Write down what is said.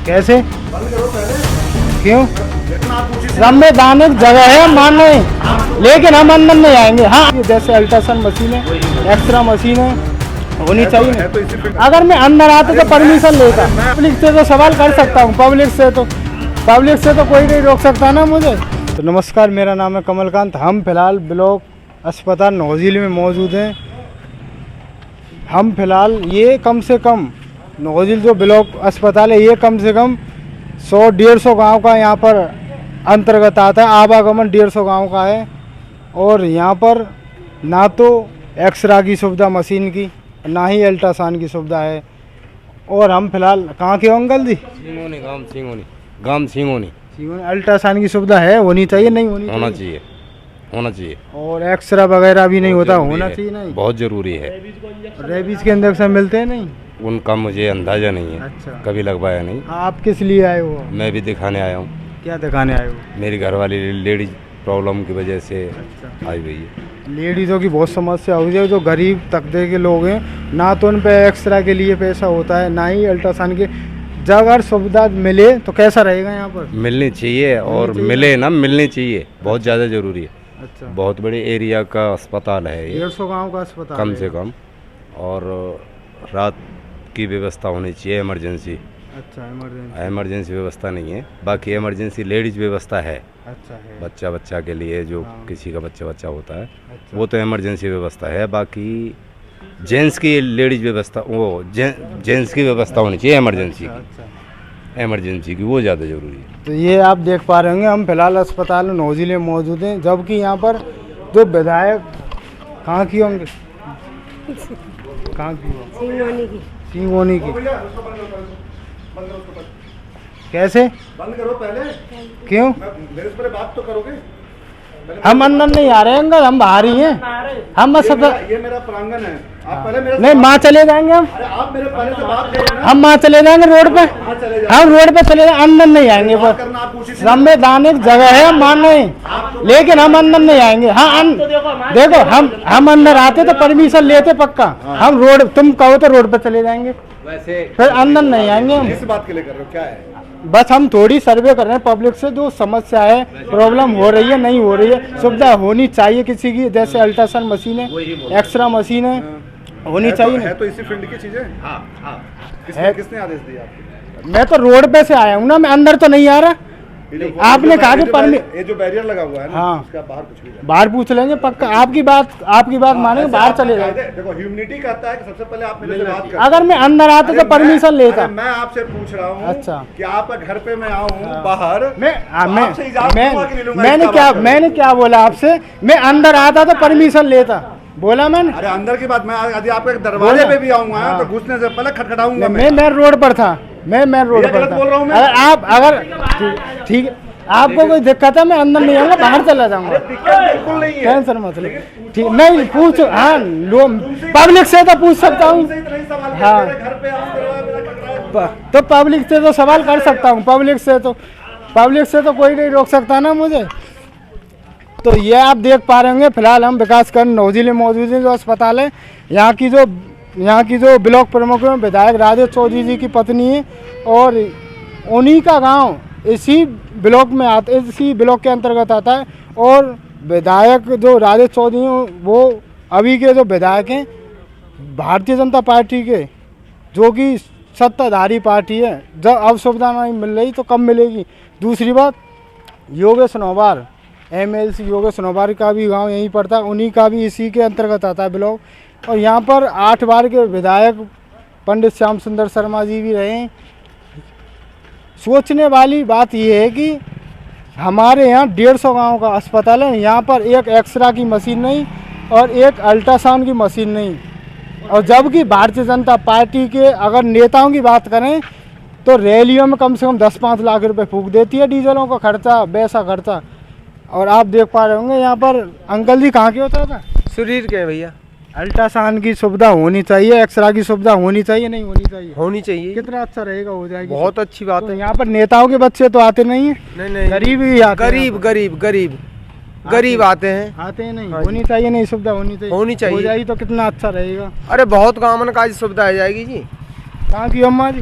कैसे? क्यों? संवैधानिक जगह है, मान रहे हैं, लेकिन हम अंदर नहीं आएंगे। हाँ, जैसे अल्ट्रासाउंड मशीन है, एक्सरा मशीन है, होनी चाहिए। अगर मैं अंदर आता तो परमिशन लेता। पब्लिक से तो सवाल कर सकता हूँ, पब्लिक से तो कोई नहीं रोक सकता ना मुझे। तो नमस्कार, मेरा नाम है कमलकांत। हम फिलहाल ब्लॉक अस्पताल नौजील में मौजूद हैं। हम फिलहाल ये कम से कम नौजील जो ब्लॉक अस्पताल है, ये कम से कम 100-150 गांव का यहाँ पर अंतर्गत आता है। आवागमन 150 गांव का है। और यहाँ पर ना तो एक्सरा की सुविधा मशीन की, ना ही अल्ट्रासाउंड की सुविधा है। और हम फिलहाल कहाँ के अंकल जी? गांव सिंगोनी। अल्ट्रासाउंड की सुविधा है, होनी चाहिए नहीं होना चाहिए। और एक्सरा वगैरह भी नहीं होता, होना चाहिए नहीं? बहुत जरूरी है। रेबीज के इंजेक्शन मिलते हैं नहीं? उनका मुझे अंदाजा नहीं है। अच्छा, कभी लगवाया नहीं। आप किस लिए आए हो? मैं भी दिखाने आया हूँ। क्या दिखाने आए हो? मेरी घरवाली लेडीज प्रॉब्लम की वजह से अच्छा, आई हुई है। लेडीज़ों की बहुत समस्या हुई है। जो गरीब तबके के लोग हैं, ना तो उन पे एक्सरा के लिए पैसा होता है, ना ही अल्ट्रासाउंड के। जब अगर सुविधा मिले तो कैसा रहेगा यहाँ पर? मिलनी चाहिए, और मिले ना, मिलनी चाहिए, बहुत ज़्यादा ज़रूरी है। अच्छा, बहुत बड़े एरिया का अस्पताल है ये, 150 गाँव का अस्पताल कम है। से कम। और रात की व्यवस्था होनी चाहिए, इमरजेंसी। अच्छा, इमरजेंसी व्यवस्था नहीं है, बाकी इमरजेंसी लेडीज व्यवस्था है। अच्छा है। बच्चा के लिए, जो हाँ। किसी का बच्चा होता है, अच्छा, वो तो इमरजेंसी व्यवस्था है। बाकी जेंट्स की लेडीज व्यवस्था, वो जेंट्स की व्यवस्था होनी चाहिए इमरजेंसी की। अच्छा, इमरजेंसी की वो ज़्यादा ज़रूरी है। तो ये आप देख पा रहे होंगे, हम फिलहाल अस्पताल में नौजील में मौजूद हैं। जबकि यहाँ पर जो विधायक कहाँ की होंगे? कहाँ की? सिंगोनी की। कैसे? बंद करो पहले। क्यों? मेरे से पहले बात तो करोगे। हम अंदर नहीं आ रहे हैं, हम बाहर ही हैं। हम बस ये मेरा प्रांगण है। आप पहले मेरे से नहीं, माँ चले जाएंगे हम। अरे आप मेरे पहले से बात करो ना। हम माँ चले जाएंगे रोड पे। हाँ, चले जाओ। हम रोड पे चले जाएंगे, अंदर नहीं आएंगे। बात पर करना आप पूछिए। संवैधानिक जगह है, हम मान रहे हैं, लेकिन हम अंदर नहीं आएंगे। हाँ, देखो, हम अंदर आते तो परमिशन लेते पक्का। हम रोड, तुम कहो तो रोड पे चले जाएंगे, वैसे फिर अंदर नहीं आएंगे हम। किस बात के लिए कर रहे हो, क्या है? बस हम थोड़ी सर्वे कर रहे हैं पब्लिक से, जो समस्या है, प्रॉब्लम हो रही है, नहीं हो रही है, सुविधा होनी चाहिए किसी की। जैसे अल्ट्रासाउंड मशीन है, एक्सरा मशीन है, होनी चाहिए। है तो इसी फील्ड की चीजें। हाँ। किसने आदेश दिया आपको? मैं तो रोड पे से आया हूँ ना, मैं अंदर तो नहीं आ रहा। आपने कहा कि ये जो बैरियर लगा हुआ है ना, हाँ। उसका बाहर कुछ नहीं। बाहर पूछ लेंगे पक्का। आपकी बात मानेंगे, बाहर चले जाए। देखो, ह्यूमनिटी कहता है कि सबसे पहले आप मेरे से बात करो। अगर मैं अंदर आता तो परमिशन लेता। मैं आपसे पूछ रहा हूँ। अच्छा। कि आपका घर पे मैं आऊँ बाहर। मैंने क्या बोला आपसे? मैं अंदर आता तो परमिशन लेता, बोला मैंने। अरे अंदर की बात, मैं यदि आपके दरवाजे पे भी आऊंगा, हाँ। तो घुसने से पहले खटखटाऊंगा। मैं रोड पर था। मैं रोड पर था। बोल रहा हूँ मैं। अगर ठीक है, आपको कोई दिक्कत है, मैं अंदर नहीं आऊंगा, बाहर चला जाऊंगा। बिल्कुल नहीं है। टेंशन मत लो। ठीक, नहीं पूछ। हाँ, पब्लिक से तो पूछ सकता हूँ। हाँ, तो पब्लिक से तो सवाल कर सकता हूँ। पब्लिक से तो कोई नहीं रोक सकता ना मुझे। तो ये आप देख पा रहे होंगे, फिलहाल हम विकासखंड नौजील में मौजूद हैं, जो अस्पताल है। यहाँ की जो ब्लॉक प्रमुख हैं, विधायक राजेश चौधरी जी की पत्नी है, और उन्हीं का गांव इसी ब्लॉक में इसी ब्लॉक के अंतर्गत आता है। और विधायक जो राजेश चौधरी हैं, वो अभी के जो विधायक हैं भारतीय जनता पार्टी के, जो कि सत्ताधारी पार्टी है। जब अब सुविधा नहीं मिल रही तो कब मिलेगी? दूसरी बात, योगेश नौबार, MLC योगेश नौबार का भी गांव यहीं पड़ता है, उन्हीं का भी इसी के अंतर्गत आता है ब्लॉक। और यहाँ पर 8 बार के विधायक पंडित श्याम सुंदर शर्मा जी भी रहे हैं। सोचने वाली बात यह है कि हमारे यहाँ 150 गांव का अस्पताल है, यहाँ पर एक एक्सरा की मशीन नहीं और एक अल्ट्रासाउंड की मशीन नहीं। और जबकि भारतीय जनता पार्टी के अगर नेताओं की बात करें तो रैलियों में कम से कम 10-5 लाख रुपए फूंक देती है, डीजलों का खर्चा, वैसा खर्चा। और आप देख पा रहे होंगे यहाँ पर अंकल जी कहाँ के होता था? शरीर के भैया। अल्ट्रासाउंड की सुविधा होनी चाहिए, एक्सरा की सुविधा होनी चाहिए, नहीं होनी चाहिए? होनी चाहिए। कितना अच्छा रहेगा, हो जाएगी। बहुत अच्छी बात तो है। यहाँ पर नेताओं के बच्चे तो आते नहीं है? नहीं, गरीब ही आते हैं। गरीब आते हैं। आते हैं नहीं? हाँ, होनी चाहिए, नहीं सुविधा होनी चाहिए? होनी चाहिए। हो जाएगी तो कितना अच्छा रहेगा। अरे बहुत गाँव में काज सुविधा आ जाएगी जी। कहाँ की अम्मा जी?